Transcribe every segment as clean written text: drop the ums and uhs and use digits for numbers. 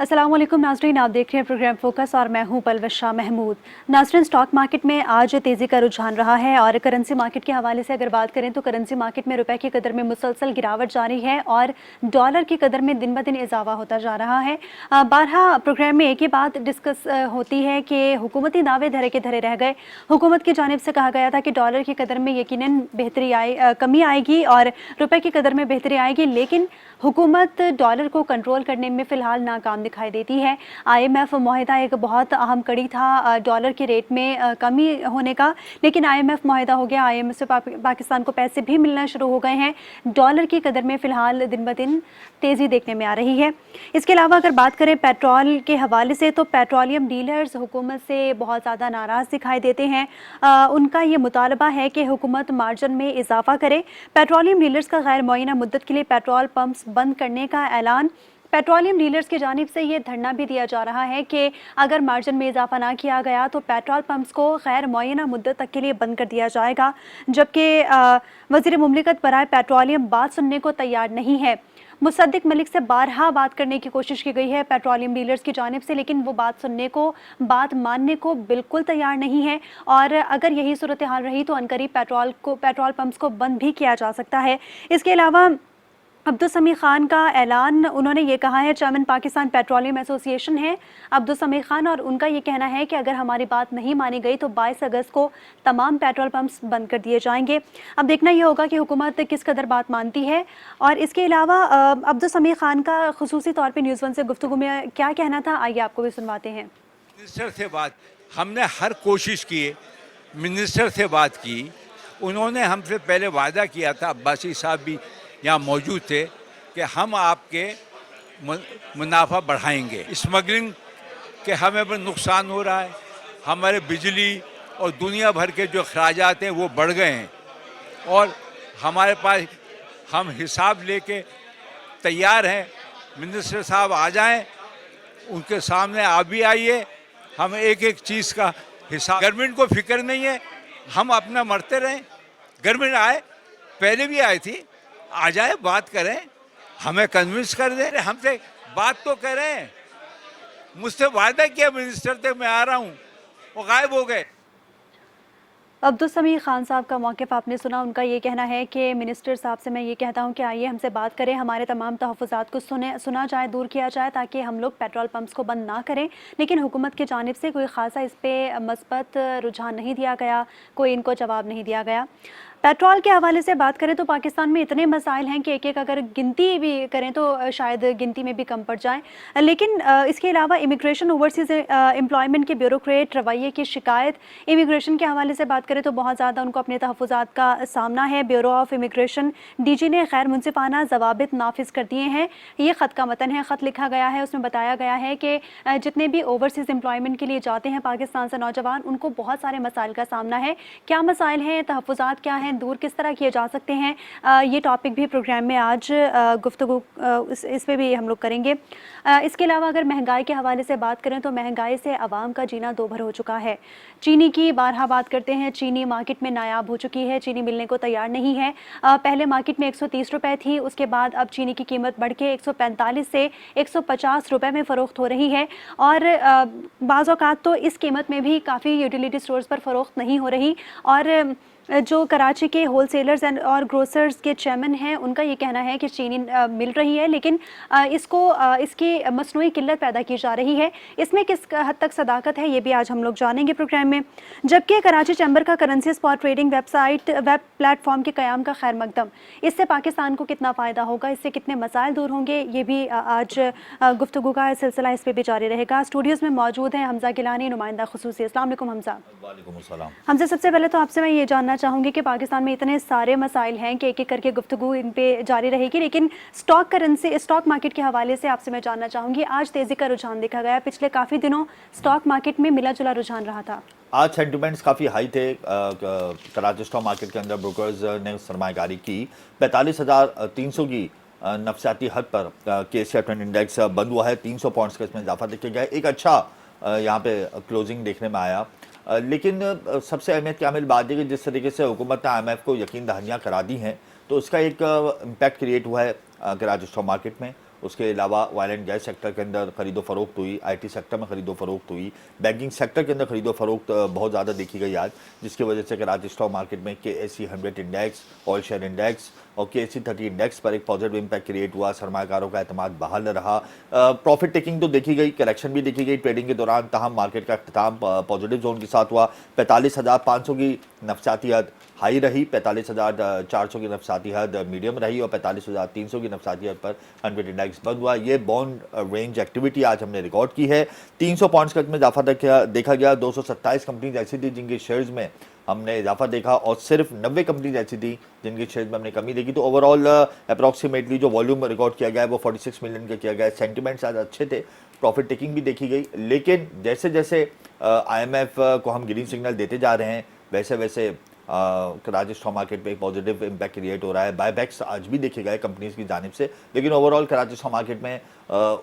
अस्सलाम वालेकुम नाज़रीन, आप देख रहे हैं प्रोग्राम फोकस और मैं हूं परवेज़ शाह महमूद। नाज़रीन, स्टॉक मार्केट में आज तेज़ी का रुझान रहा है और करेंसी मार्केट के हवाले से अगर बात करें तो करेंसी मार्केट में रुपए की कदर में मुसलसल गिरावट जारी है और डॉलर की कदर में दिन ब दिन इजाफा होता जा रहा है। बारहा प्रोग्राम में एक ही बात डिस्कस होती है कि हुकूमती दावे धरे के धरे रह गए। हुकूमत की जानिब से कहा गया था कि डॉलर की कदर में यकीनन कमी आएगी और रुपए की कदर में बेहतरी आएगी, लेकिन हुकूमत डॉलर को कंट्रोल करने में फ़िलहाल नाकाम दिखाई देती है। IMF मुआहिदा एक बहुत अहम कड़ी था डॉलर के रेट में कमी होने का, लेकिन IMF मुआहिदा हो गया। IMF से पाकिस्तान को पैसे भी मिलना शुरू हो गए हैं। डॉलर की कदर में फ़िलहाल दिन ब दिन तेज़ी देखने में आ रही है। इसके अलावा अगर बात करें पेट्रोल के हवाले से तो पेट्रोलियम डीलर्स हुकूमत से बहुत ज़्यादा नाराज़ दिखाई देते हैं। उनका ये मुतालबा है कि हुकूमत मार्जिन में इजाफा करे। पेट्रोलियम डीलर्स का गैर मुअय्यना मुद्दत के लिए पेट्रोल पंप्स बंद करने का ऐलान। पेट्रोलियम डीलर्स की जानिब से ये धरना भी दिया जा रहा है कि अगर मार्जिन में इजाफा ना किया गया तो पेट्रोल पंप्स को गैर मुअय्यना मुद्दत तक के लिए बंद कर दिया जाएगा। जबकि वज़ीर मुमलिकत बराए पेट्रोलियम बात सुनने को तैयार नहीं है। मुसद्दिक मलिक से बारहा बात करने की कोशिश की गई है पेट्रोलियम डीलर्स की जानिब से, लेकिन वो बात मानने को बिल्कुल तैयार नहीं है और अगर यही सूरत हाल रही तो अनकरीब पेट्रोल पंप्स को बंद भी किया जा सकता है। इसके अलावा अब्दुल समी खान का ऐलान, उन्होंने ये कहा है, चेयरमैन पाकिस्तान पेट्रोलियम एसोसिएशन है अब्दुल समी खान, और उनका ये कहना है कि अगर हमारी बात नहीं मानी गई तो 22 अगस्त को तमाम पेट्रोल पंप्स बंद कर दिए जाएंगे। अब देखना ये होगा कि हुकूमत किस कदर बात मानती है। और इसके अलावा अब्दुल समी खान का खुसूसी तौर पर न्यूज़ 1 से गुफ्तगू में क्या कहना था, आइए आपको भी सुनवाते हैं। मिनिस्टर से बात हमने हर कोशिश की, मिनिस्टर से बात की, उन्होंने हमसे पहले वादा किया था, अब्बासी साहब भी यहाँ मौजूद थे, कि हम आपके मुनाफा बढ़ाएंगे। स्मगलिंग के हमें भी नुकसान हो रहा है, हमारे बिजली और दुनिया भर के जो अखराजात हैं वो बढ़ गए हैं और हमारे पास हम हिसाब लेके तैयार हैं। मिनिस्टर साहब आ जाएं, उनके सामने आप भी आइए, हम एक एक चीज़ का हिसाब। गवर्नमेंट को फिक्र नहीं है, हम अपना मरते रहें। गवर्नमेंट आए, पहले भी आई थी, आ जाए, बात करें, हमें कन्विंस कर दे। हमसे बात तो करें। मुझसे वादा किया मिनिस्टर थे मैं आ रहा हूँ, वो गायब हो गए। अब्दुल समी खान साहब का मौक़िफ़ आपने सुना। उनका ये कहना है कि मिनिस्टर साहब से मैं ये कहता हूँ कि आइए हमसे बात करें, हमारे तमाम तहफ़्फ़ुज़ात को सुना जाए, दूर किया जाए, ताकि हम लोग पेट्रोल पंप्स को बंद ना करें। लेकिन हुकूमत की जानिब से कोई ख़ासा इस पर मस्बत रुझान नहीं दिया गया, कोई इनको जवाब नहीं दिया गया। पेट्रोल के हवाले से बात करें तो पाकिस्तान में इतने मसाइल हैं कि एक एक अगर गिनती भी करें तो शायद गिनती में भी कम पड़ जाएं। लेकिन इसके अलावा इमिग्रेशन ओवरसीज़ एम्प्लॉयमेंट के ब्यूरोक्रेट रवैये की शिकायत, इमिग्रेशन के हवाले से बात करें तो बहुत ज़्यादा उनको अपने तहफ़्फ़ुज़ात का सामना है। ब्यूरो ऑफ इमिग्रेशन DG ने गैर मुनसिफ़ाना ज़वाबित नाफिज कर दिए हैं। ये ख़त का मतन है, ख़त लिखा गया है, उसमें बताया गया है कि जितने भी ओवरसीज़ एम्प्लॉयमेंट के लिए जाते हैं पाकिस्तान से नौजवान, उनको बहुत सारे मसाइल का सामना है। क्या मसाइल हैं, तहफ़्फ़ुज़ात क्या हैं, दूर किस तरह किए जा सकते हैं, ये टॉपिक भी प्रोग्राम में आज गुफ्तगू इस पे भी हम लोग करेंगे। इसके अलावा अगर महंगाई के हवाले से बात करें तो महंगाई से आवाम का जीना दोभर हो चुका है। चीनी की बारहा बात करते हैं, चीनी मार्केट में नायाब हो चुकी है, चीनी मिलने को तैयार नहीं है। पहले मार्केट में 130 रुपये थी, उसके बाद अब चीनी की कीमत बढ़ के 145 से 150 रुपये में फ़रोख्त हो रही है और बाज़ औक़ात तो इस कीमत में भी काफ़ी यूटिलिटी स्टोर्स पर फ़रोख्त नहीं हो रही। और जो कराची के होलसेलर्स और ग्रोसर्स के चेयरमैन हैं, उनका ये कहना है कि चीनी मिल रही है, लेकिन इसकी मसनूई किल्लत पैदा की जा रही है। इसमें किस हद तक सदाकत है, ये भी आज हम लोग जानेंगे प्रोग्राम में। जबकि कराची चैम्बर का currency spot trading web platform के क़याम का खैर मकदम, इससे पाकिस्तान को कितना फ़ायदा होगा, इससे कितने मसाइल दूर होंगे, ये भी आज गुफ्तगू का सिलसिला इस पर भी जारी रहेगा। स्टूडियोज़ में मौजूद हैं हमज़ा गिलानी, नुमाइंदा खुसूसी। अस्सलाम वालेकुम हमज़ा। वालेकुम अस्सलाम। हमज़ा, सबसे पहले तो आपसे मैं ये जानना चाहूँगी कि पाकिस्तान में इतने सारे मसाइल हैं कि एक एक करके गुफ्तगू इन पे जारी रहेगी, लेकिन स्टॉक मार्केट के हवाले से आपसे मैं जानना चाहूँगी, आज तेज़ी का रुझान देखा गया, पिछले काफ़ी दिनों स्टॉक मार्केट में मिला जुला रुझान रहा था। आज सेंटिमेंट्स काफ़ी हाई थे। कराची स्टॉक मार्केट के अंदर ब्रोकर्स ने सरमायाकारी की 45,300 की नफसियाती हद पर KSCI 20 इंडेक्स बंद हुआ है। 300 पॉइंट्स का इसमें इजाफा देखा गया है। एक अच्छा यहाँ पे क्लोजिंग देखने में आया। लेकिन सबसे अहमियत की आमिल बात है कि जिस तरीके से हुकूमत ने IMF को यकीन दहानियाँ करा दी हैं, तो उसका एक इम्पैक्ट क्रिएट हुआ है कराची स्टॉक मार्केट में। उसके अलावा ऑयल एंड गैस सेक्टर के अंदर खरीदो फरोख्त हुई, IT सेक्टर में खरीदो फरोख्त हुई, बैंकिंग सेक्टर के अंदर खरीदो फरोख्त बहुत ज़्यादा देखी गई आज, जिसकी वजह से कराची स्टॉक मार्केट में KSE 100 index, oil share index और KSE 30 इंडेक्स पर एक पॉजिटिव इम्पैक्ट क्रिएट हुआ। सरमाकारों का एतमाद बहाल रहा, प्रॉफिट टेकिंग तो देखी गई, करेक्शन भी देखी गई ट्रेडिंग के दौरान, तहम मार्केट का अख्ताम पॉजिटिव जोन के साथ हुआ। 45,500 की नफसाती हद हाई रही, 45,400 की नफसाती हद मीडियम रही और 45,300 की नफसाती हद पर 100 इंडेक्स बंद हुआ। ये बॉन्ड रेंज एक्टिविटी आज हमने रिकॉर्ड की है। 300 पॉइंट्स का में इजाफा देखा गया। 227 कंपनीज ऐसी थी जिनके शेयर्स में हमने इजाफा देखा और सिर्फ 90 कंपनीज ऐसी थी जिनके शेयर्स में हमने कमी देखी। तो ओवरऑल अप्रॉक्सीमेटली जो वॉल्यूम रिकॉर्ड किया गया है वो 46 मिलियन का किया गया है। सेंटिमेंट्स आज अच्छे थे, प्रॉफिट टेकिंग भी देखी गई, लेकिन जैसे जैसे IMF को हम ग्रीन सिग्नल देते जा रहे हैं वैसे वैसे कराची स्टॉक मार्केट पे एक पॉजिटिव इम्पैक्ट क्रिएट हो रहा है। बायबैक्स आज भी देखे गए कंपनीज की जानिब से, लेकिन ओवरऑल कराची स्टॉक मार्केट में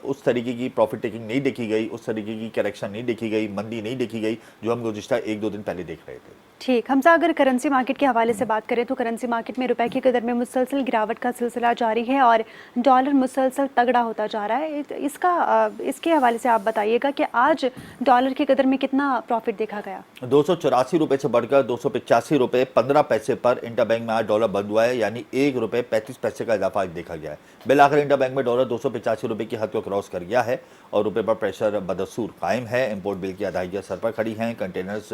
उस तरीके की प्रॉफिट टेकिंग नहीं देखी गई, उस तरीके की करेक्शन नहीं देखी गई, मंदी नहीं देखी गई जो हम गुज़िश्ता 1-2 दिन पहले देख रहे थे। ठीक, हमजा अगर करेंसी मार्केट के हवाले से बात करें तो करेंसी मार्केट में रुपए की कदर में मुसलसल गिरावट का सिलसिला जारी है और डॉलर मुसलसल तगड़ा होता जा रहा है। इसके हवाले से आप बताइएगा कि आज डॉलर की कदर में कितना प्रॉफिट देखा गया। 284 रुपये से बढ़कर 285 रुपये 15 पैसे पर इंटरबैंक में आज डॉलर बंद हुआ है, यानी 1 रुपये 35 पैसे का इजाफा आज देखा गया है। बिलाखिर इंटरबैंक में डॉलर 285 रुपये की हद को क्रॉस कर गया है और रुपये पर प्रेशर बदसूर कायम है। इंपोर्ट बिल की अदायगियाँ सर पर खड़ी हैं, कंटेनर्स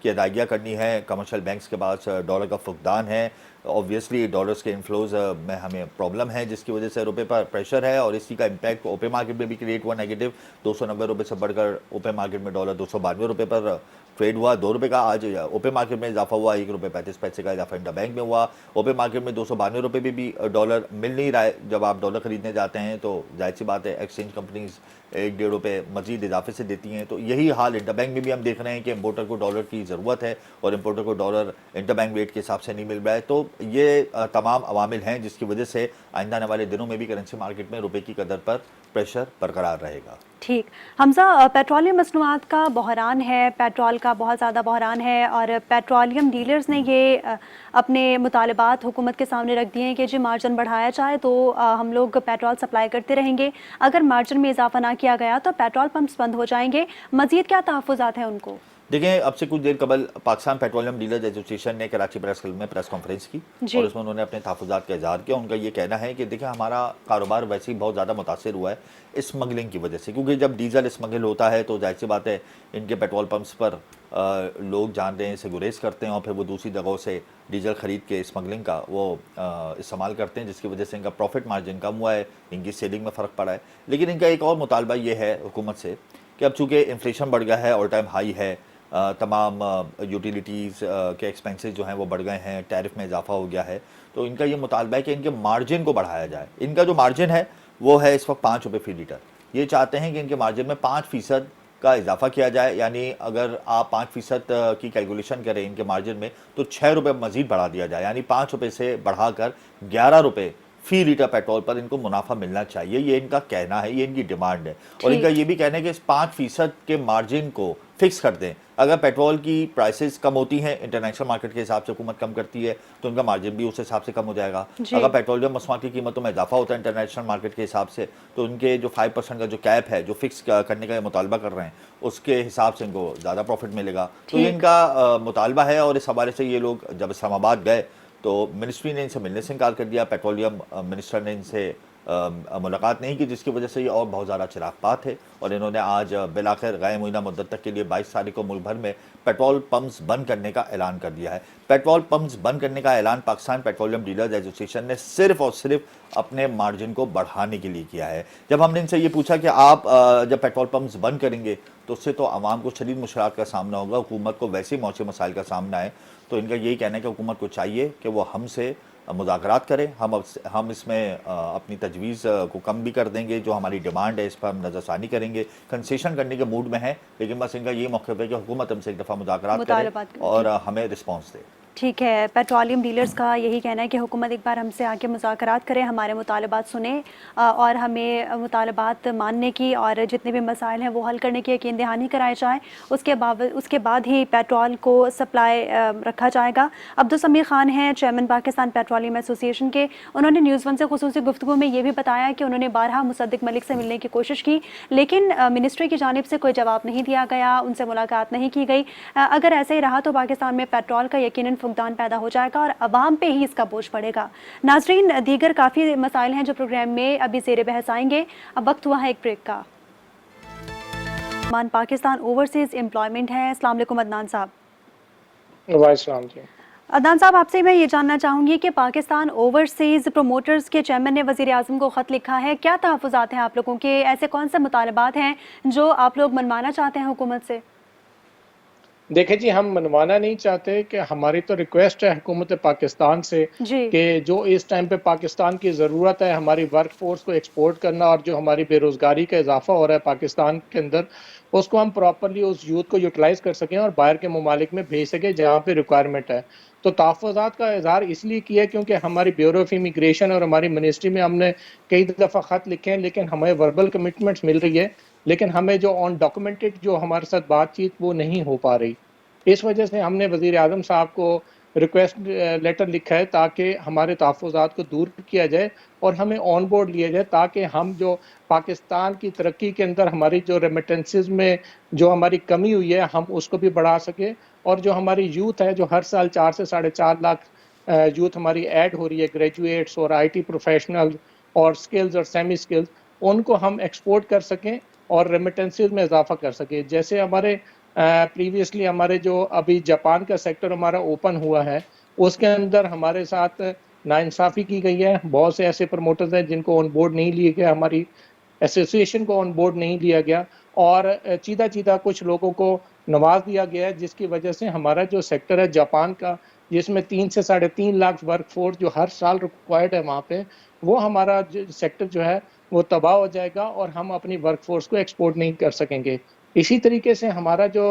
की अदायगियाँ करनी है, कमर्शियल बैंक्स के पास डॉलर का फुकदान है। ऑब्वियसली डॉलर्स के इन्फ्लोज में हमें प्रॉब्लम है जिसकी वजह से रुपये पर प्रेशर है और इसी का इम्पैक्ट ओपन मार्केट में भी क्रिएट हुआ नेगेटिव। 290 रुपये से बढ़कर ओपन मार्केट में डॉलर 292 रुपये पर ट्रेड हुआ। 2 रुपये का आज ओपन मार्केट में इजाफा हुआ, 1 रुपये 35 पैसे का इजाफा इंटरबैंक में हुआ। ओपन मार्केट में 292 रुपये में भी डॉलर मिल नहीं रहा है। जब आप डॉलर खरीदने जाते हैं तो जाहिर सी बात है एक्सचेंज कंपनीज 1-1.5 रुपये मजीद इजाफे से देती हैं। तो यही हाल इंटरबैंक में भी हम देख रहे हैं कि इंपोर्टर को डॉलर की ज़रूरत है और इंपोर्टर को डॉलर इंटरबैंक रेट के हिसाब से नहीं मिल रहा है। तो ये तमाम अवामिल हैं जिसकी वजह से आइंदा आने वाले दिनों में भी करेंसी मार्केट में रुपये की कदर पर प्रेशर बरकरार रहेगा। ठीक, हमजा पेट्रोलियम मसनूआत का बहरान है, पेट्रोल का बहुत ज़्यादा बहरान है और पेट्रोलियम डीलर्स ने ये अपने मुतालबात हुकूमत के सामने रख दिए हैं कि जी मार्जिन बढ़ाया जाए तो हम लोग पेट्रोल सप्लाई करते रहेंगे, अगर मार्जिन में इजाफा ना किया गया तो पेट्रोल पंप्स बंद हो जाएंगे। मज़ीद क्या तहफ़्फ़ुज़ात हैं उनको? देखिए, अब से कुछ देर कबल पाकिस्तान पेट्रोलियम डीलर्स एसोसिएशन ने कराची प्रेस क्लब में प्रेस कॉन्फ्रेंस की और उसमें उन्होंने अपने तहफ़्फ़ुज़ात का इज़हार किया। उनका ये कहना है कि देखिए हमारा कारोबार वैसे ही बहुत ज़्यादा मुतासिर हुआ है स्मगलिंग की वजह से, क्योंकि जब डीजल स्मगल होता है तो जाहिर सी बात है इनके पेट्रोल पंप्स पर लोग जान रहे हैं इसे गुरेज करते हैं और फिर वो दूसरी जगहों से डीजल ख़रीद के स्मगलिंग का वो इस्तेमाल करते हैं, जिसकी वजह से इनका प्रॉफिट मार्जिन कम हुआ है, इनकी सेलिंग में फ़र्क पड़ा है। लेकिन इनका एक और मुतालबा ये है हुकूमत से कि अब चूँकि इन्फ्लेशन बढ़ गया है, ऑल टाइम हाई है, तमाम यूटिलिटीज़ के एक्सपेंसेस जो हैं वो बढ़ गए हैं, टैरिफ में इजाफा हो गया है, तो इनका ये मुतालबा है कि इनके मार्जिन को बढ़ाया जाए। इनका जो मार्जिन है वो है इस वक्त 5 रुपये फी लीटर। ये चाहते हैं कि इनके मार्जिन में 5% का इजाफा किया जाए, यानी अगर आप 5% की कैलकुलेशन करें इनके मार्जिन में तो 6 रुपये मज़ीद बढ़ा दिया जाए, यानी 5 रुपये से बढ़ाकर 11 रुपये फी लीटर पेट्रोल पर इनको मुनाफा मिलना चाहिए। ये इनका कहना है, ये इनकी डिमांड है और इनका ये भी कहना है कि इस 5% के मार्जिन को फिक्स कर दें। अगर पेट्रोल की प्राइसेस कम होती हैं, इंटरनेशनल मार्केट के हिसाब से हुकूमत कम करती है तो उनका मार्जिन भी उस हिसाब से कम हो जाएगा। अगर पेट्रोलियम मसनूआत की कीमतों में इजाफा होता है इंटरनेशनल मार्केट के हिसाब से तो उनके जो 5% का जो कैप है जो फिक्स करने का मुतालबा कर रहे हैं उसके हिसाब से इनको ज़्यादा प्रॉफिट मिलेगा। तो ये इनका मुतालबा है और इस हवाले से ये लोग जब इस्लामाबाद गए तो मिनिस्ट्री ने इनसे मिलने से इनकार कर दिया, पेट्रोलियम मिनिस्टर ने इनसे मुलाकात नहीं की, जिसकी वजह से ये और बहुत ज़्यादा चिरागपात है और इन्होंने आज बिलाखिर गैर मुइना मुद्दत तक के लिए 22 तारीख को मुल्क भर में पेट्रोल पंप्स बंद करने का ऐलान कर दिया है। पेट्रोल पंप्स बंद करने का ऐलान पाकिस्तान पेट्रोलियम डीलर्स एसोसिएशन ने सिर्फ और सिर्फ अपने मार्जिन को बढ़ाने के लिए किया है। जब हमने इनसे ये पूछा कि आप जब पेट्रोल पंप्स बंद करेंगे तो उससे तो आवाम को शदीद मुश्किलात का सामना होगा, हुकूमत को वैसे ही मौसमी मसाइल का सामना है, तो इनका यही कहना है कि हुकूमत को चाहिए कि वो हमसे मुज़ाकरात करें, हम इसमें अपनी तजवीज़ को कम भी कर देंगे, जो हमारी डिमांड है इस पर हम नज़रसानी करेंगे, कंसेशन करने के मूड में है, लेकिन बस इनका ये मौक़िफ़ है कि हुकूमत हमसे एक दफ़ा मुज़ाकरात करे और हमें रिस्पॉन्स दे। ठीक है, पेट्रोलियम डीलर्स का यही कहना है कि हुकूमत एक बार हमसे आके मुज़ाकरात करें, हमारे मुतालबात सुने और हमें मुतालबात मानने की और जितने भी मसाइल हैं वो हल करने की यकीन दहानी कराए जाएँ। उसके बाद ही पेट्रोल को सप्लाई रखा जाएगा। अब्दुल समीर खान हैं चेयरमैन पाकिस्तान पेट्रोलियम एसोसिएशन के। उन्होंने न्यूज़ वन से खुसूसी गुफ्तगू में ये भी बताया कि उन्होंने बारहा मुसद्दिक मलिक से मिलने की कोशिश की, लेकिन मिनिस्ट्री की जानिब से कोई जवाब नहीं दिया गया, उनसे मुलाकात नहीं की गई। अगर ऐसे ही रहा तो पाकिस्तान में पेट्रोल का यकीनन फुकदान पैदा हो जाएगा और अवाम पे ही इसका बोझ पड़ेगा। नाजरीन, दीगर काफ़ी मसाइल हैं जो प्रोग्राम में अभी ज़ेर बहस आएंगे। अब वक्त हुआ है एक ब्रेक का। पाकिस्तान ओवरसीज़ एम्प्लॉयमेंट है। अस्सलाम वालेकुम अदनान साहब। वालेकुम जी। अदनान साहब, आपसे मैं ये जानना चाहूँगी कि पाकिस्तान ओवरसीज़ प्रमोटर्स के चेयरमैन ने वज़ीर आज़म को ख़त लिखा है, क्या तहफ़्फ़ुज़ात हैं आप लोगों के? ऐसे कौन से मुतालबात हैं जो आप लोग मनवाना चाहते हैं हुकूमत से? देखिए जी, हम मनवाना नहीं चाहते कि हमारी तो रिक्वेस्ट है हुकूमत पाकिस्तान से जी कि जो इस टाइम पे पाकिस्तान की ज़रूरत है हमारी वर्क फोर्स को एक्सपोर्ट करना और जो हमारी बेरोज़गारी का इजाफा हो रहा है पाकिस्तान के अंदर, उसको हम प्रॉपरली उस यूथ को यूटिलाइज़ कर सकें और बाहर के ममालिक में भेज सकें जहाँ पे रिक्वायरमेंट है। तो तहफ़्फ़ुज़ात का इज़हार इसलिए किया क्योंकि हमारी ब्यूरो ऑफ इमिग्रेशन और हमारी मिनिस्ट्री में हमने कई दफ़ा ख़त लिखे हैं, लेकिन हमें वर्बल कमिटमेंट्स मिल रही है, लेकिन हमें जो ऑन डॉक्यूमेंटेड जो हमारे साथ बातचीत वो नहीं हो पा रही। इस वजह से हमने वज़ीर आज़म साहब को रिक्वेस्ट लेटर लिखा है ताकि हमारे तहफ़्फ़ुज़ात को दूर किया जाए और हमें ऑन बोर्ड लिया जाए, ताकि हम जो पाकिस्तान की तरक्की के अंदर हमारी जो रेमिटेंसेस में जो हमारी कमी हुई है हम उसको भी बढ़ा सकें और जो हमारी यूथ है जो हर साल 4 से 4.5 लाख यूथ हमारी ऐड हो रही है, ग्रेजुएट्स और आईटी प्रोफेशनल और स्किल्स और सेमी स्किल्स, उनको हम एक्सपोर्ट कर सकें और रेमिटेंसेस में इजाफा कर सकें। जैसे हमारे प्रीवियसली हमारे जो अभी जापान का सेक्टर हमारा ओपन हुआ है, उसके अंदर हमारे साथ नाइंसाफ़ी की गई है। बहुत से ऐसे प्रमोटर्स हैं जिनको ऑन बोर्ड नहीं लिए गया, हमारी एसोसिएशन को ऑन बोर्ड नहीं लिया गया और चीदा-चीदा कुछ लोगों को नवाज़ दिया गया है, जिसकी वजह से हमारा जो सेक्टर है जापान का, जिसमें 3 से 3.5 लाख वर्क फोर्स जो हर साल रिक्वायर्ड है वहाँ पे, वो हमारा जो सेक्टर जो है वो तबाह हो जाएगा और हम अपनी वर्क फोर्स को एक्सपोर्ट नहीं कर सकेंगे। इसी तरीके से हमारा जो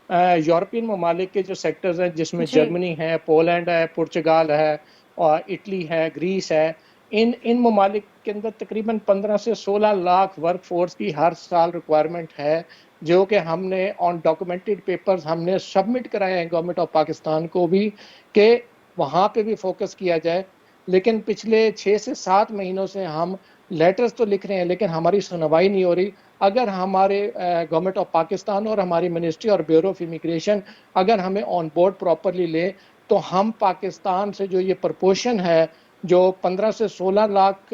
यूरोपियन ममालिक के जो सेक्टर्स हैं जिसमें जी जर्मनी है, पोलैंड है, पुर्तगाल है और इटली है, ग्रीस है, इन ममालिक के अंदर तकरीबन 15 से 16 लाख वर्क फोर्स की हर साल रिक्वायरमेंट है, जो कि हमने ऑन डॉक्यूमेंटेड पेपर्स हमने सबमिट कराए हैं गवर्नमेंट ऑफ पाकिस्तान को भी कि वहाँ पे भी फोकस किया जाए। लेकिन पिछले 6 से 7 महीनों से हम लेटर्स तो लिख रहे हैं लेकिन हमारी सुनवाई नहीं हो रही। अगर हमारे गवर्नमेंट ऑफ पाकिस्तान और हमारी मिनिस्ट्री और ब्यूरो ऑफ इमिग्रेशन अगर हमें ऑन बोर्ड प्रॉपरली ले, तो हम पाकिस्तान से जो ये प्रपोर्शन है, जो 15 से 16 लाख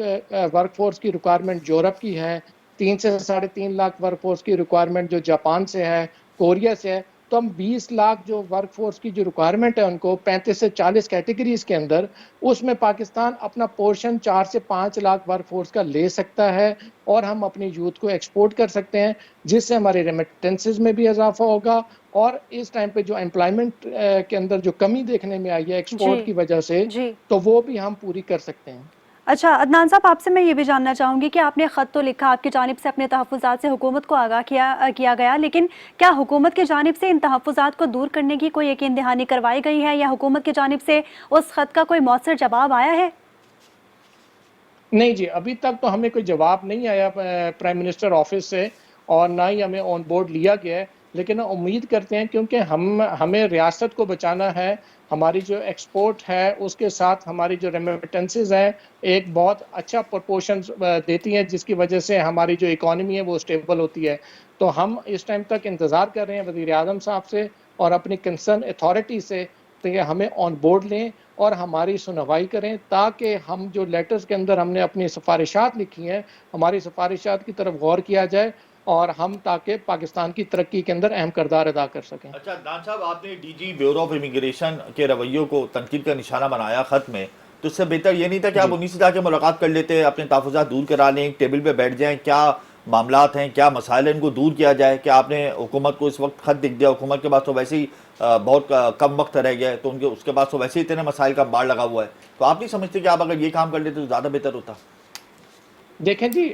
वर्क फोर्स की रिक्वायरमेंट यूरोप की है, 3 से 3.5 लाख वर्क फोर्स की रिक्वायरमेंट जो जापान से है, कोरिया से है, तो हम 20 लाख जो वर्क फोर्स की जो रिक्वायरमेंट है उनको 35 से 40 कैटेगरीज के अंदर, उसमें पाकिस्तान अपना पोर्शन 4 से 5 लाख वर्क फोर्स का ले सकता है और हम अपनी यूथ को एक्सपोर्ट कर सकते हैं, जिससे हमारे रेमिटेंसेस में भी इजाफा होगा और इस टाइम पे जो एम्प्लॉयमेंट के अंदर जो कमी देखने में आई है एक्सपोर्ट जी की वजह से, जी। तो वो भी हम पूरी कर सकते हैं। अच्छा अदनान साहब, आपसे मैं ये भी जानना चाहूँगी कि आपने ख़त तो लिखा, आपकी जानिब से अपने तहफ़्फ़ुज़ात से हुकूमत को आगाह किया गया, लेकिन क्या हुकूमत की जानिब से इन तहफ़्फ़ुज़ात को दूर करने की कोई यकीन दहानी करवाई गई है या हुकूमत की जानिब से उस ख़त का कोई मौसर जवाब आया है? नहीं जी, अभी तक तो हमें कोई जवाब नहीं आया प्राइम मिनिस्टर ऑफिस से और ना ही हमें ऑन बोर्ड लिया गया है, लेकिन उम्मीद करते हैं क्योंकि हमें रियासत को बचाना है, हमारी जो एक्सपोर्ट है उसके साथ हमारी जो रेमिटेंसेस हैं एक बहुत अच्छा प्रोपोर्शन देती हैं, जिसकी वजह से हमारी जो इकॉनमी है वो स्टेबल होती है। तो हम इस टाइम तक इंतज़ार कर रहे हैं वज़ीर आज़म साहब से और अपनी कंसर्न अथॉरिटी से कि हमें ऑन बोर्ड लें और हमारी सुनवाई करें, ताकि हम जो लेटर्स के अंदर हमने अपनी सिफारिशात लिखी हैं, हमारी सिफारिशात की तरफ गौर किया जाए और हम ताकि पाकिस्तान की तरक्की के अंदर अहम किरदार अदा कर सकें। अच्छा दान साहब, आपने डीजी ब्यूरो ऑफ इमिग्रेशन के रवैयों को तनकीद का निशाना बनाया खत में, तो इससे बेहतर ये नहीं था कि आप उन्हीं से जाके मुलाकात कर लेते, अपने तहफ़्फ़ुज़ात दूर करा लें, एक टेबल पे बैठ जाएं, क्या मामलात हैं, क्या मसाइल हैं, इनको दूर किया जाए? क्या आपने हुकूमत को इस वक्त खत दिख दिया? हुकूमत के पास तो वैसे ही बहुत कम वक्त रह गया है, तो उनके उसके पास तो वैसे ही इतने मसाइल का बाढ़ लगा हुआ है, तो आप नहीं समझते कि आप अगर ये काम कर लेते तो ज़्यादा बेहतर होता? देखें जी,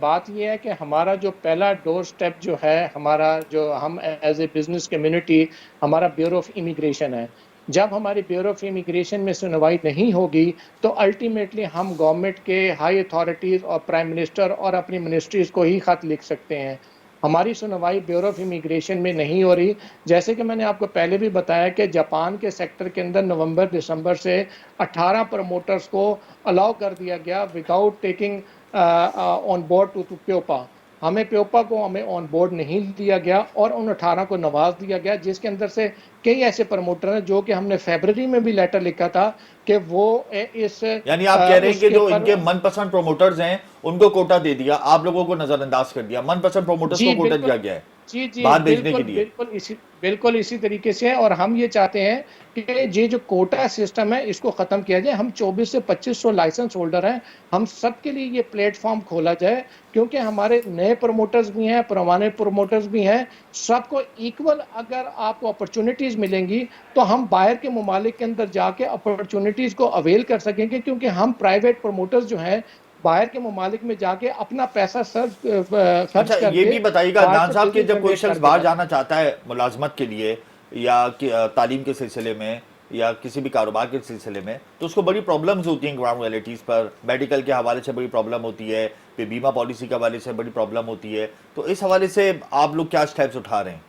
बात यह है कि हमारा जो पहला डोर स्टेप जो है, हमारा जो हम एज ए बिज़नेस कम्युनिटी, हमारा ब्यूरो ऑफ इमिग्रेशन है। जब हमारी ब्यूरो ऑफ इमिग्रेशन में सुनवाई नहीं होगी तो अल्टीमेटली हम गवर्नमेंट के हाई अथॉरिटीज़ और प्राइम मिनिस्टर और अपनी मिनिस्ट्रीज़ को ही खत लिख सकते हैं। हमारी सुनवाई ब्यूरो ऑफ इमिग्रेशन में नहीं हो रही। जैसे कि मैंने आपको पहले भी बताया कि जापान के सेक्टर के अंदर नवंबर दिसंबर से 18 प्रमोटर्स को अलाउ कर दिया गया without taking on board to प्योपा। हमें प्योपा को हमें ऑन बोर्ड नहीं दिया गया और उन 18 को नवाज दिया गया, जिसके अंदर से कई ऐसे प्रमोटर हैं जो कि हमने फरवरी में भी लेटर लिखा था कि वो इस यानी आप कह रहे हैं कि उसके जो पर इनके मनपसंद प्रोमोटर्स हैं उनको कोटा दे दिया, आप लोगों को नजरअंदाज कर दिया, मनपसंद प्रोमोटर्स जी को कोटा बिल्कुल दिया गया है जी जी बाहर भेजने के बिल्कुल लिए। बिल्कुल इसी तरीके से है। और हम ये चाहते हैं कि ये जो कोटा सिस्टम है इसको खत्म किया जाए। हम 24 से 2500 लाइसेंस होल्डर हैं, हम सबके लिए ये प्लेटफॉर्म खोला जाए, क्योंकि हमारे नए प्रमोटर्स भी हैं, पुराने प्रमोटर्स भी हैं, सबको इक्वल अगर आपको अपॉर्चुनिटीज मिलेंगी तो हम बाहर के ममालिक के अंदर जाके अपॉर्चुनिटीज को अवेल कर सकेंगे, क्योंकि हम प्राइवेट प्रमोटर्स जो हैं बाहर के ममालिक में जाके अपना पैसा खर्च अच्छा ये करके भी बताइएगा बाहर अदनान से साहब कि बिजनेस जब कोई जनरेट शख्स करके बाहर जाते हैं। जाना चाहता है मुलाजमत के लिए या तालीम के सिलसिले में या किसी भी कारोबार के सिलसिले में, तो उसको बड़ी प्रॉब्लम्स होती हैं ग्राउंड रियलिटीज़ पर, मेडिकल के हवाले से बड़ी प्रॉब्लम होती है, फिर बीमा पॉलिसी के हवाले से बड़ी प्रॉब्लम होती है। तो इस हवाले से आप लोग क्या स्टेप्स उठा रहे हैं?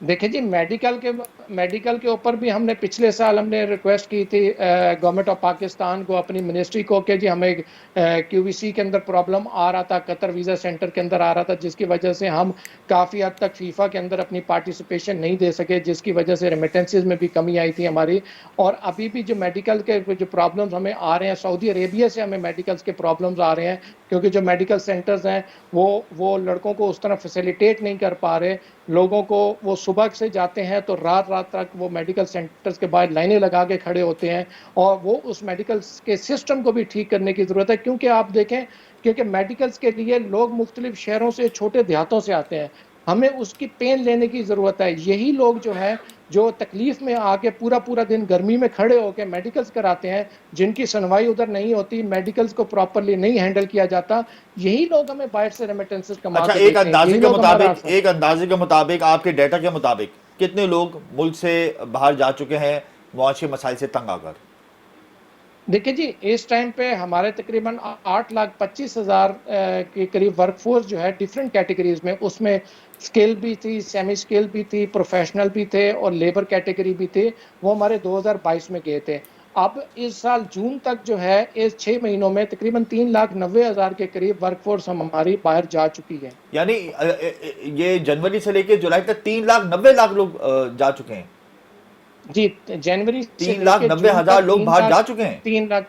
देखिए जी, मेडिकल के ऊपर भी हमने पिछले साल हमने रिक्वेस्ट की थी गवर्नमेंट ऑफ पाकिस्तान को, अपनी मिनिस्ट्री को, कि जी हमें क्यूवीसी के अंदर प्रॉब्लम आ रहा था, कतर वीज़ा सेंटर के अंदर आ रहा था, जिसकी वजह से हम काफ़ी हद तक फीफा के अंदर अपनी पार्टिसिपेशन नहीं दे सके, जिसकी वजह से रेमिटेंसेज में भी कमी आई थी हमारी। और अभी भी जो मेडिकल के जो प्रॉब्लम्स हमें आ रहे हैं, सऊदी अरेबिया से हमें मेडिकल्स के प्रॉब्लम्स आ रहे हैं, क्योंकि जो मेडिकल सेंटर्स हैं वो लड़कों को उस तरह फैसिलिटेट नहीं कर पा रहे। लोगों को वो सुबह से जाते हैं तो रात रात तक वो मेडिकल सेंटर्स के बाहर लाइनें लगा के खड़े होते हैं, और वो उस मेडिकल के सिस्टम को भी ठीक करने की ज़रूरत है। क्योंकि आप देखें, क्योंकि मेडिकल्स के लिए लोग मुख्तलिफ शहरों से, छोटे देहातों से आते हैं, हमें उसकी पेन लेने की ज़रूरत है। यही लोग जो है जो तकलीफ में आके पूरा पूरा दिन गर्मी में खड़े होकर मेडिकल्स कराते हैं, जिनकी सुनवाई उधर नहीं होती, मेडिकल्स को प्रॉपरली नहीं हैंडल किया जाता, यही लोग हमें बाहर से रेमिटेंसेस कमा अच्छा के देते हैं। यही लोग हमारा एक अंदाजे के मुताबिक आपके डाटा के मुताबिक कितने लोग मुल्क से बाहर जा चुके हैं मुआशी मसाइल से तंग आकर? देखिए जी, इस टाइम पे हमारे तकरीबन 8,25,000 के करीब वर्कफोर्स जो है डिफरेंट कैटेगरीज में, उसमें स्किल भी थी, सेमी स्किल भी थी, प्रोफेशनल भी थे और लेबर कैटेगरी भी थे, वो हमारे 2022 में गए थे। अब इस साल जून तक जो है, इस 6 महीनों में तकरीबन 3,90,000 के करीब वर्कफोर्स हमारी बाहर जा चुकी है। यानी ये जनवरी से लेकर जुलाई तक 3,90,000 लोग जा चुके हैं। जी, जनवरी से 3,90,000 लोग बाहर जा चुके हैं। 3 लाख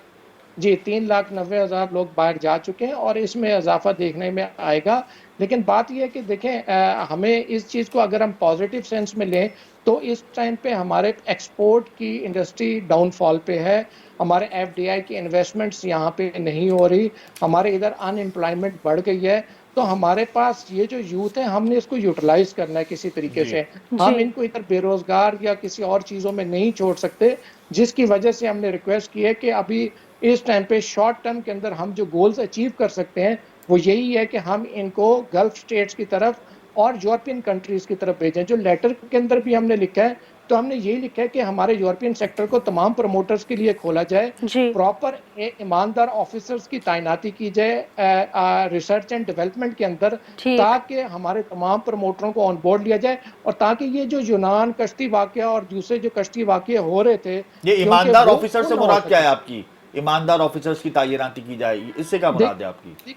जी, 3,90,000 लोग बाहर जा चुके हैं और इसमें इजाफा देखने में आएगा। लेकिन बात यह है कि देखें, हमें इस चीज़ को अगर हम पॉजिटिव सेंस में लें तो इस टाइम पे हमारे एक्सपोर्ट की इंडस्ट्री डाउनफॉल पे है, हमारे एफडीआई की इन्वेस्टमेंट्स यहाँ पे नहीं हो रही, हमारे इधर अनएम्प्लॉयमेंट बढ़ गई है। तो हमारे पास ये जो यूथ है, हमने इसको यूटिलाइज करना है किसी तरीके जी। से। हम जी इनको इधर बेरोजगार या किसी और चीज़ों में नहीं छोड़ सकते, जिसकी वजह से हमने रिक्वेस्ट की है कि अभी इस टाइम पे शॉर्ट टर्म के अंदर हम जो गोल्स अचीव कर सकते हैं वो यही है कि हम इनको गल्फ स्टेट्स की तरफ और यूरोपियन कंट्रीज की तरफ भेजें। जो लेटर के अंदर भी हमने लिखा है, तो हमने यही लिखा है कि हमारे यूरोपियन सेक्टर को तमाम प्रमोटर्स के लिए खोला जाए, जी प्रॉपर ईमानदार ऑफिसर्स की तैनाती की जाए रिसर्च एंड डेवलपमेंट के अंदर, ठीक ताकि हमारे तमाम प्रमोटरों को ऑन बोर्ड लिया जाए, और ताकि ये जो यूनान कश्ती वाकया और दूसरे जो कश्ती वाकये हो रहे थे, ये क्योंकि ईमानदार वो ऑफिसर से ना हो मुराद क्या है सके। आपकी? ईमानदार ऑफिसर्स की तैनाती की जाए, इससे क्या मुराद है आपकी?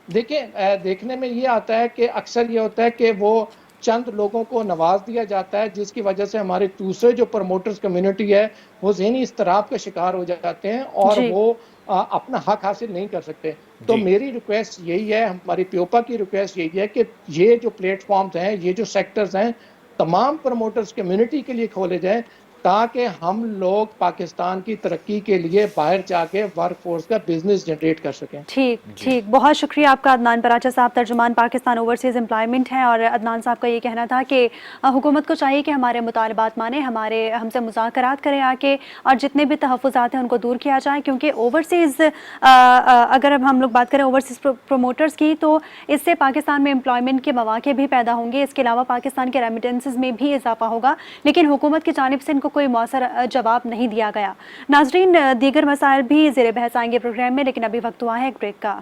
देखिए, देखने में ये आता है कि अक्सर ये होता है कि वो चंद लोगों को नवाज दिया जाता है, जिसकी वजह से हमारे दूसरे जो प्रमोटर्स कम्युनिटी है वो ज़हनी इस्तराब का शिकार हो जाते हैं और जी वो अपना हक हासिल नहीं कर सकते। तो जी। मेरी रिक्वेस्ट यही है, हमारी प्योपा की रिक्वेस्ट यही है कि ये जो प्लेटफॉर्म्स हैं, ये जो सेक्टर्स हैं, तमाम प्रमोटर्स कम्युनिटी के लिए खोले जाएं, ताकि हम लोग पाकिस्तान की तरक्की के लिए बाहर जाके वर्क फोर्स का बिजनेस जनरेट कर सकें। ठीक ठीक, बहुत शुक्रिया आपका अदनान पराचा साहब, तर्जुमान पाकिस्तान ओवरसीज़ एम्प्लॉयमेंट हैं। और अदनान साहब का ये कहना था कि हुकूमत को चाहिए कि हमारे मुतालबात माने, हमसे मुज़ाकरात करें आके, और जितने भी तहफ़्फ़ुज़ात हैं उनको दूर किया जाए, क्योंकि ओवरसीज़ अगर अब हम लोग बात करें ओवरसीज़ प्रमोटर्स की, तो इससे पाकिस्तान में एम्प्लॉयमेंट के मौक़े भी पैदा होंगे। इसके अलावा पाकिस्तान के रेमिटेंसेस में भी इजाफा होगा, लेकिन हुकूमत की जानिब से इनको कोई मौसर जवाब नहीं दिया गया। नाज़रीन, दीगर मसाइल भी ज़ेरे बहस आएंगे प्रोग्राम में, लेकिन अभी वक्त हुआ है एक ब्रेक का।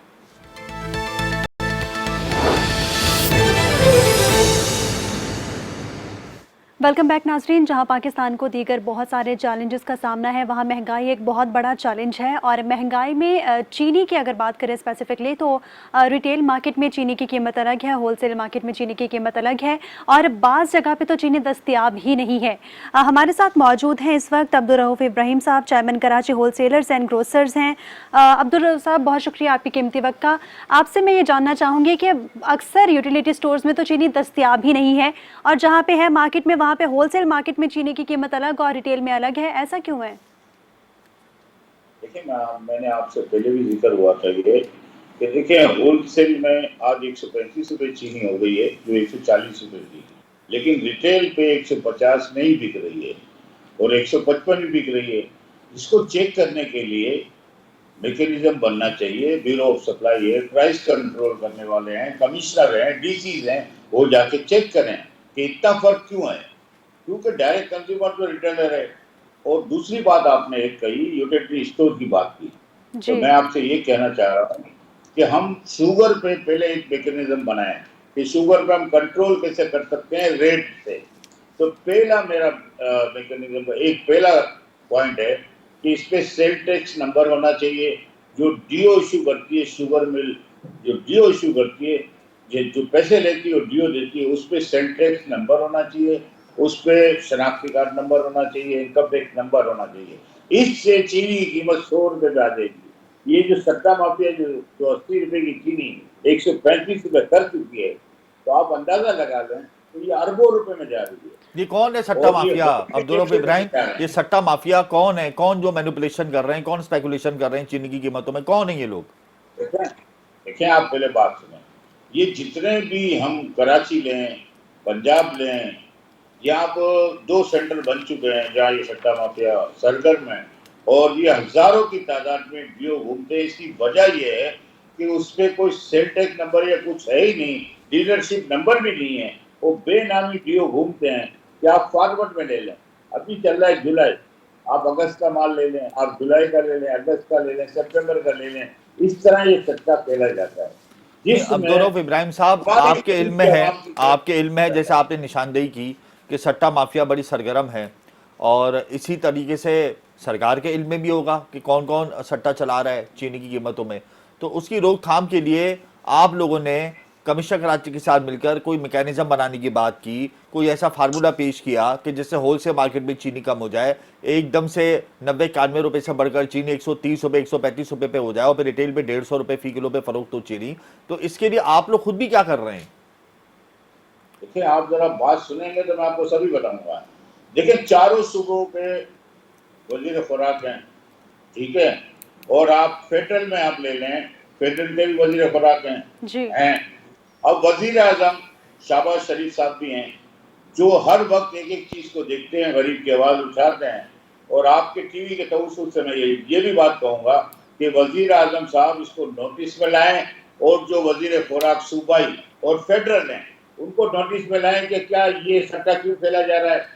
वेलकम बैक नाजरीन। जहां पाकिस्तान को दीगर बहुत सारे चैलेंजेस का सामना है, वहां महंगाई एक बहुत बड़ा चैलेंज है। और महंगाई में चीनी की अगर बात करें स्पेसिफिकली, तो रिटेल मार्केट में चीनी की कीमत अलग है, होलसेल मार्केट में चीनी की कीमत अलग है, और बाज़ जगह पे तो चीनी दस्तयाब ही नहीं है। हमारे साथ मौजूद हैं इस वक्त अब्दुल रऊफ इब्राहिम साहब, chairman Karachi wholesalers and grocers हैं। अब्दुल रऊफ साहब, बहुत शुक्रिया आपकी कीमती वक्त का। आपसे मैं ये जानना चाहूँगी कि अक्सर यूटिलिटी स्टोर्स में तो चीनी दस्तयाब ही नहीं है, और जहाँ पे है मार्केट में, वहाँ पे होलसेल मार्केट में चीनी की कीमत अलग और रिटेल में अलग है, ऐसा क्यों है? देखिए, मैंने आपसे पहले भी जिक्र हुआ था ये कि देखिए, होलसेल में आज 135 रुपये चीनी हो गई है, जो 140 रुपये थी, लेकिन रिटेल पे 150 नहीं बिक रही है और 155 भी बिक रही है। इसको चेक करने के लिए मैकेनिज्म बनना चाहिए। ब्यूरो ऑफ सप्लाई है, प्राइस कंट्रोल करने वाले हैं, कमिश्नर हैं, डीसीज हैं, वो जाके चेक करें कि इतना फर्क क्यों है, क्योंकि डायरेक्ट कंज्यूमर तो रिटेलर है। और दूसरी बात आपने एक कही, यूटिलिटी स्टोर की बात की, तो मैं आपसे ये कहना चाह रहा हूँ कि हम शुगर पे पहले एक मैकेनिज्म बनाएं कि शुगर पे हम कंट्रोल कैसे कर सकते हैं रेट से। तो पहला मेरा मैकेनिज्म एक पहला पॉइंट है कि इस पे सेल टैक्स नंबर होना चाहिए। जो डीओ इशू करती है शुगर मिल, जो डीओ इशू करती है, जो पैसे लेती है और डीओ देती है, उस पे सेल टैक्स नंबर होना चाहिए, उस पे शनाख्ती कार्ड नंबर होना चाहिए, इनकम टैक्स नंबर होना चाहिए। इससे चीनी की कीमत 100 रुपये पे आ जाएगी। ये जो सट्टा माफिया जो 80 रुपये की चीनी 135 रुपये कर चुकी है, तो आप अंदाजा लगा लें तो ये अरबों रुपए में जा रही है। ये कौन है सट्टा माफिया अब्दुल रऊफ इब्राहिम? ये सट्टा माफिया कौन है? कौन जो मैनिपुलेशन कर रहे हैं, कौन स्पेकुलेशन कर रहे हैं चीनी की कीमतों में? कौन है ये लोग? देखिए, आप पहले बात सुने, ये जितने भी हम कराची लें, पंजाब लें, यहाँ पर 2 सेंटर बन चुके हैं जहाँ ये सट्टा माफिया सरगर्म है, और ये हजारों की तादाद में डीओ घूमते हैं। इसकी वजह ये है कि उस पर कोई सेल टैक्स नंबर या कुछ है ही नहीं, डीलरशिप नंबर भी नहीं है, वो बेनामी डीओ घूमते हैं। कि आप फॉरवर्ड में ले लें, अभी चल रहा है जुलाई, आप अगस्त का माल ले लें, आप जुलाई का ले लें, अगस्त का ले लें, सितंबर का ले लें, इस तरह ये सट्टा खेला जाता है। अब्दुल रऊफ इब्राहिम साहब, आपके इल्म में है जैसे आपने निशानदेही की कि सट्टा माफिया बड़ी सरगर्म है, और इसी तरीके से सरकार के इल्म में भी होगा कि कौन कौन सट्टा चला रहा है चीनी की कीमतों में। तो उसकी रोकथाम के लिए आप लोगों ने कमिश्नर कराची के साथ मिलकर कोई मैकेनिज्म बनाने की बात की, कोई ऐसा फार्मूला पेश किया कि जिससे होलसेल मार्केट में चीनी कम हो जाए, एकदम से 90-91 रुपये से बढ़कर चीनी 130 रुपये 135 रुपये पे हो जाए, और फिर रिटेल पे 150 रुपये फी किलो पे फरोख्त हो चीनी। तो इसके लिए आप लोग खुद भी क्या कर रहे हैं? देखिए, आप जरा बात सुनेंगे तो मैं आपको सभी बताऊंगा। देखिए, चारों सूबों पे वजीर खुराक हैं, ठीक है, और आप फेडरल में आप ले लें, फेडरल के भी वजीर खुराक हैं। अब वजीर आजम शहबाज शरीफ साहब भी हैं, जो हर वक्त एक एक चीज को देखते हैं, गरीब की आवाज उठाते हैं। और आपके टीवी के तवज्जुह से मैं ये भी बात कहूंगा कि वजीर आजम साहब इसको नोटिस में लाएं, और जो वजीर खुराक सूबाई और फेडरल हैं उनको नोटिस में लाएं कि क्या ये सट्टा क्यों फैला जा रहा है,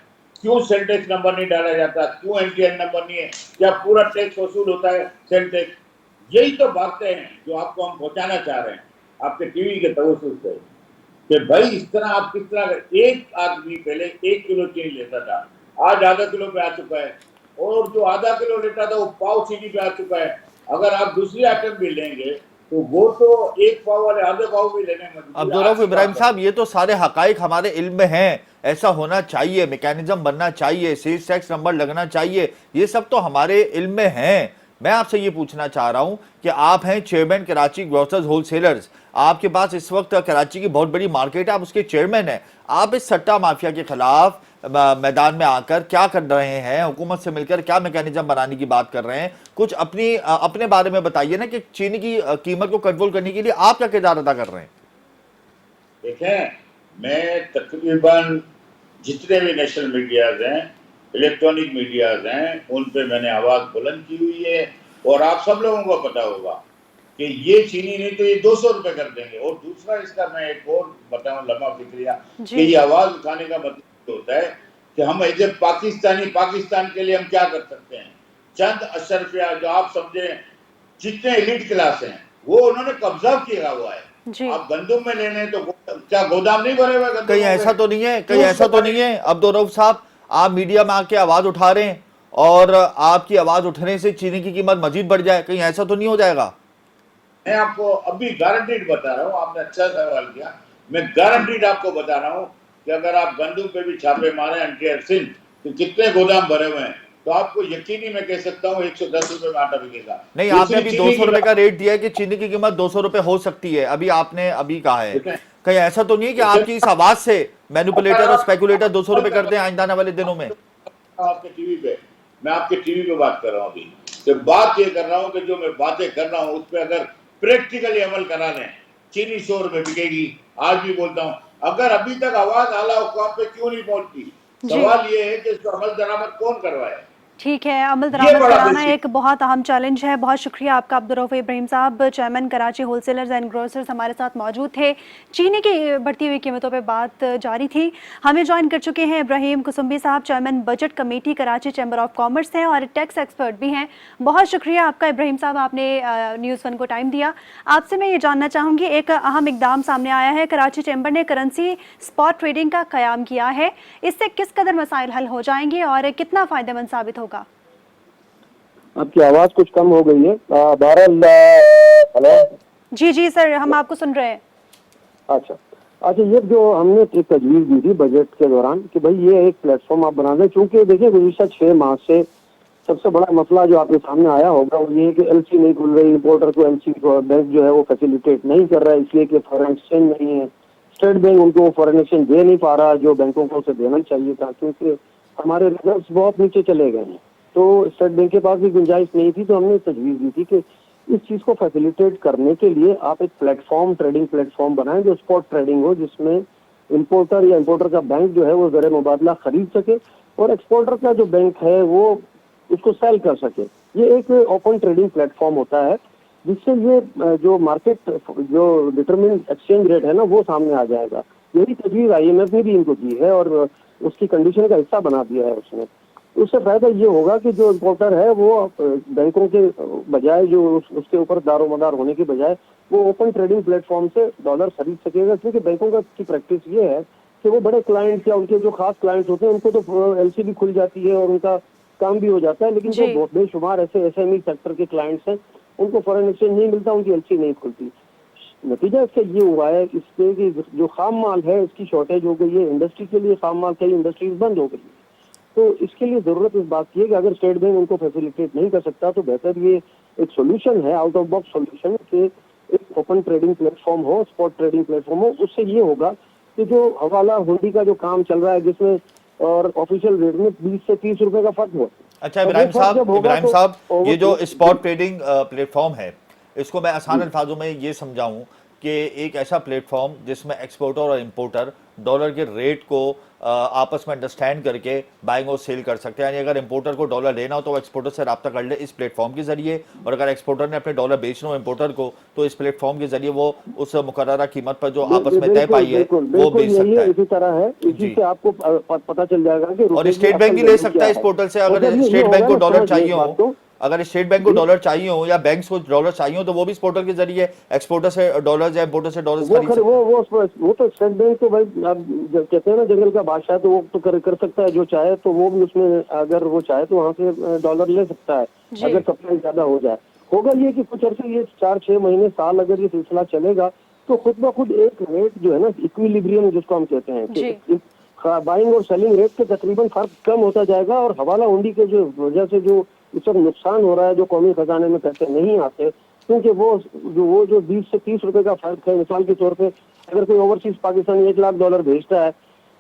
क्यों सेल टैक्स नंबर नहीं डाला जाता, क्यों एनटीएन नंबर नहीं है, क्या पूरा टैक्स वसूल होता है सेल टैक्स। यही तो बातें हैं जो आपको हम पहुंचाना चाह रहे हैं आपके टीवी के तवज्जुह से, कि भाई इस तरह आप किस तरह, एक आदमी पहले 1 किलो चीनी लेता था, आज आधा किलो पे आ चुका है, और जो आधा किलो लेता था वो पाव चीनी पे आ चुका है। अगर आप दूसरी आइटम भी लेंगे तो वो तो 1 पाव वाले आधे पाव भी लेने में। अब्दुल रऊफ इब्राहिम साहब, ये तो सारे हकाइक हमारे इल्म में हैं, ऐसा होना चाहिए, मैकेनिज्म बनना चाहिए, सेल्स टैक्स नंबर लगना चाहिए, ये सब तो हमारे इल्म में हैं। मैं आपसे ये पूछना चाह रहा हूं कि आप हैं चेयरमैन कराची ग्रोसर्स होलसेलर्स, आपके पास इस वक्त कराची की बहुत बड़ी मार्केट है, आप उसके चेयरमैन हैं, आप इस सट्टा माफिया के खिलाफ मैदान में आकर क्या कर रहे हैं, हुकूमत से मिलकर क्या मैकेनिज्म बनाने की बात कर रहे हैं, कुछ अपने बारे में बताइए ना कि चीनी की कीमत को कंट्रोल करने के लिए आप क्या किरदार अदा कर रहे हैं। देखें, मैं तकरीबन जितने भी नेशनल मीडियाज हैं, इलेक्ट्रॉनिक मीडियाज हैं, उन पे मैंने आवाज बुलंद की हुई है और आप सब लोगों को पता होगा कि ये चीनी नहीं तो ये 200 रुपए कर देंगे। और दूसरा इसका मैं एक और बताऊं लम्हा फिक्रिया कि ये आवाज उठाने का मतलब होता है कि हम एज ए पाकिस्तान के लिए हम क्या कर सकते हैं। चंद अशरफिया जो आप समझे जितने एलिट क्लास हैं वो उन्होंने कब्जा किया हुआ है। आप गंदुम में लेने तो क्या गोदाम नहीं भरे हुए? कहीं ऐसा तो नहीं है, कहीं ऐसा तो नहीं है अब्दुल रऊफ साहब, आप मीडिया में आके आवाज उठा रहे हैं और आपकी आवाज उठने से चीनी की कीमत मजीद बढ़ जाए, कहीं ऐसा तो नहीं हो जाएगा? मैं आपको अभी गारंटीड बता रहा हूँ, आपने अच्छा सवाल किया, मैं गारंटीड आपको बता रहा हूँ कि अगर आप गंदुम पे भी छापे मारे एनटीआर सिंध तो कितने गोदाम भरे हुए हैं तो आपको यकीनी मैं कह सकता हूँ 110 रुपए में आटा बिकेगा। नहीं, आपने अभी 200 रुपए का रेट दिया है कि चीनी की कीमत 200 रुपए हो सकती है, आपने अभी कहा है। कहीं ऐसा तो नहीं है कि आपकी इस आवाज से मैनिपुलेटर और स्पेकुलेटर 200 रुपए कर दें आइंदा आने वाले दिनों में? आपके टीवी पे, मैं आपके टीवी पे बात कर रहा हूँ अभी, तो बात ये कर रहा हूँ कि जो मैं बातें कर रहा हूँ उस पर अगर प्रैक्टिकली अमल करा लें चीनी 100 रुपए बिकेगी। आज भी बोलता हूँ, अगर अभी तक आवाज आला हुक्काम पे क्यों नहीं पहुंचती, सवाल ये है कि इसको अमल दरामद कौन करवाए। ठीक है, अमल दरामद कराना एक बहुत अहम चैलेंज है। बहुत शुक्रिया आपका अब्दुल रऊफ इब्राहिम साहब, chairman Karachi wholesalers and grocers हमारे साथ मौजूद थे। चीनी की बढ़ती हुई कीमतों पे बात जारी थी। हमें ज्वाइन कर चुके हैं इब्राहिम कुसुम्बी साहब, chairman budget committee Karachi chamber of commerce हैं और टैक्स एक्सपर्ट भी हैं। बहुत शुक्रिया आपका इब्राहिम साहब, आपने न्यूज़ 1 को टाइम दिया। आपसे मैं ये जानना चाहूँगी, एक अहम इकदाम सामने आया है, कराची चैम्बर ने करेंसी स्पॉट ट्रेडिंग का क़याम किया है। इससे किस कदर मसाइल हल हो जाएंगे और कितना फ़ायदेमंद साबित होगा? आपकी आवाज कुछ कम हो गई है। बहरहाल, हेलो जी जी सर, हम आपको सुन रहे हैं। अच्छा, ये जो हमने एक तजवीज़ दी थी बजट के दौरान कि भाई ये एक प्लेटफॉर्म आप बना दें, चूंकि देखिए गुज़िश्ता 6 माह से सबसे बड़ा मसला जो आपके सामने आया होगा वो ये है कि एलसी नहीं खुल रही, इंपोर्टर को एलसी को बैंक जो है वो फैसिलिटेट नहीं कर रहा है, इसलिए कि फॉरेन एक्सचेंज नहीं है। स्टेट बैंक उनको फॉरेन एक्सचेंज दे नहीं पा रहा जो बैंकों को उसे देना चाहिए था, क्योंकि हमारे रिजर्व्स बहुत नीचे चले गए हैं। तो स्टेट बैंक के पास भी गुंजाइश नहीं थी, तो हमने तजवीज़ दी थी कि इस चीज़ को फैसिलिटेट करने के लिए आप एक प्लेटफॉर्म, ट्रेडिंग प्लेटफॉर्म बनाएं जो स्पॉट ट्रेडिंग हो, जिसमें इंपोर्टर या इंपोर्टर का बैंक जो है वो ज़र मुबादला खरीद सके और एक्सपोर्टर का जो बैंक है वो उसको सेल कर सके। ये एक ओपन ट्रेडिंग प्लेटफॉर्म होता है जिससे ये जो मार्केट जो डिटरमिन एक्सचेंज रेट है ना वो सामने आ जाएगा। यही तजवीज़ IMF ने भी इनको दी है और उसकी कंडीशन का हिस्सा बना दिया है उसने। उससे फायदा ये होगा कि जो इंपोर्टर है वो बैंकों के बजाय, जो उसके ऊपर दारोमदार होने के बजाय, वो ओपन ट्रेडिंग प्लेटफॉर्म से डॉलर खरीद सकेगा। क्योंकि बैंकों की प्रैक्टिस ये है कि वो बड़े क्लाइंट्स या उनके जो खास क्लाइंट्स होते हैं उनको तो एलसी भी खुल जाती है और उनका काम भी हो जाता है, लेकिन जो बेशुमार ऐसे SME सेक्टर के क्लाइंट्स हैं उनको फॉरेन एक्सचेंज नहीं मिलता, उनकी एलसी नहीं खुलती। नतीजा इसका ये हुआ है इसके कि जो खाम माल है इसकी शॉर्टेज हो गई है, इंडस्ट्री के लिए खाम माल, कई इंडस्ट्रीज बंद हो गई है। तो इसके लिए जरूरत इस बात की है कि अगर स्टेट बैंक उनको फैसिलिटेट नहीं कर सकता तो बेहतर ये एक सोल्यूशन है, आउट ऑफ बॉक्स सोल्यूशन, कि एक ओपन ट्रेडिंग प्लेटफॉर्म हो, स्पॉट ट्रेडिंग प्लेटफॉर्म हो। उससे ये होगा कि जो हवाला हुंडी का जो काम चल रहा है जिसमें और ऑफिशियल रेट में 20 से 30 रुपए का फर्क हो। अच्छा इब्राहिम साहब, ये जो स्पॉट ट्रेडिंग प्लेटफॉर्म है इसको मैं आसान अल्फाजों में ये समझाऊं कि एक ऐसा प्लेटफॉर्म जिसमें एक्सपोर्टर और इंपोर्टर डॉलर के रेट को आपस में अंडरस्टैंड करके बाइंग और सेल कर सकते हैं। यानी अगर इंपोर्टर को डॉलर लेना हो तो वो एक्सपोर्टर से रब्ता कर ले इस प्लेटफॉर्म के जरिए, और अगर एक्सपोर्टर ने अपने डॉलर बेचना हो इंपोर्टर को तो इस प्लेटफॉर्म के जरिए वो उस मुकर्ररा कीमत पर जो आपस में तय पाई है वो बेच सकता है। इसी तरह है, इसी से आपको पता चल जाएगा कि और स्टेट बैंक भी ले सकता है इस पोर्टल से। अगर स्टेट बैंक को डॉलर चाहिए हो, अगर स्टेट बैंक को डॉलर चाहिए हो या बैंक को डॉलर चाहिए हो तो वो भी इस पोर्टल के जरिए एक्सपोर्टर से डॉलर या इंपोर्टर से डॉलर खरीद सकते हैं। वो तो स्टेट बैंक तो भाई कहते हैं ना जंगल का बादशाह, तो वो तो कर सकता है जो चाहे, तो वो भी उसमें अगर वो चाहे तो वहाँ से डॉलर ले सकता है अगर सप्लाई ज्यादा हो जाए। होगा ये कि कुछ अर्से, ये 4-6 महीने साल अगर ये सिलसिला चलेगा तो खुद ब खुद एक रेट जो है ना, इक्विलिब्रियम जिसको हम कहते हैं, बाइंग और सेलिंग रेट के तकरीबन फर्क कम होता जाएगा और हवाला हुंडी के जो वजह से जो इस वक्त नुकसान हो रहा है, जो कौमी खजाने में पैसे नहीं आते, क्योंकि वो जो 20 से 30 रुपए का फर्क है। मिसाल के तौर पे अगर कोई ओवरसीज पाकिस्तानी $1 लाख भेजता है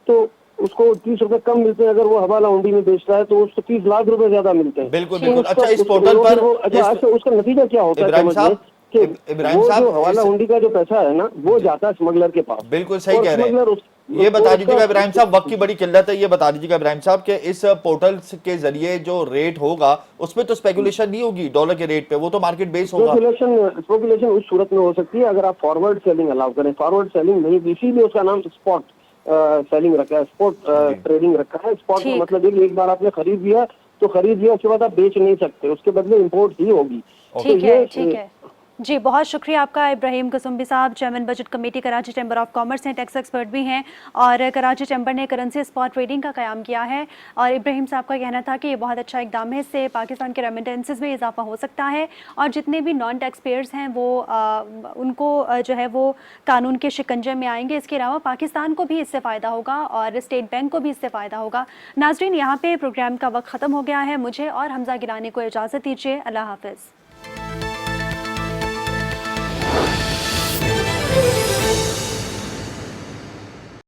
तो उसको 30 रुपए कम मिलते हैं, अगर वो हवाला हुंडी में बेच रहा है तो उसको 30 लाख रुपए ज्यादा मिलते हैं। बिल्कुल जी। बिल्कुल। अच्छा, इस पोर्टल वो- पर अच्छा, अच्छा, उसका नतीजा क्या होता है इब्राहिम समझिए साहब, कि इब्राहिम वो साहब, जो हवाला इस- हुंडी का जो पैसा है ना, वो जाता है स्मगलर के पास। बिल्कुल सही और कह रहे स्मगलर हैं। ये बता दीजिएगा इब्राहिम साहब, वक्त की बड़ी किल्लत है, ये बता दीजिएगा इब्राहिम साहब कि इस पोर्टल के जरिए जो रेट होगा उसमें तो स्पेकुलेशन नहीं होगी डॉलर के रेट पे, वो तो मार्केट बेस होगा। स्पेकुलेशन उस सूरत में हो सकती है अगर आप फॉरवर्ड सेलिंग अलाउ करें। फॉरवर्ड सेलिंग नहीं, इसीलिए उसका नाम स्पॉट सेलिंग रखा है, स्पॉट ट्रेडिंग रखा है। स्पॉट का ठीक। मतलब है कि एक बार आपने खरीद लिया तो खरीद लिया, उसके बाद आप बेच नहीं सकते, उसके बदले इंपोर्ट ही होगी। ठीक तो है, ये- ठीक है जी। बहुत शुक्रिया आपका इब्राहिम कसुम्बी साहब, chairman budget committee Karachi chamber of commerce हैं, टैक्स एक्सपर्ट भी हैं और कराची चैम्बर ने करेंसी स्पॉट ट्रेडिंग का क़याम किया है। और इब्राहिम साहब का कहना था कि ये बहुत अच्छा इकदाम है, इससे पाकिस्तान के रेमिटेंसेस में इजाफा हो सकता है और जितने भी नॉन टैक्स पेयर्स हैं वो उनको जो है वो कानून के शिकंजे में आएंगे। इसके अलावा पाकिस्तान को भी इससे फ़ायदा होगा और स्टेट बैंक को भी इससे फ़ायदा होगा। नाज़रीन, यहाँ पे प्रोग्राम का वक्त ख़त्म हो गया है। मुझे और हमजा गिलानी को इजाज़त दीजिए। अल्लाह हाफ़िज़।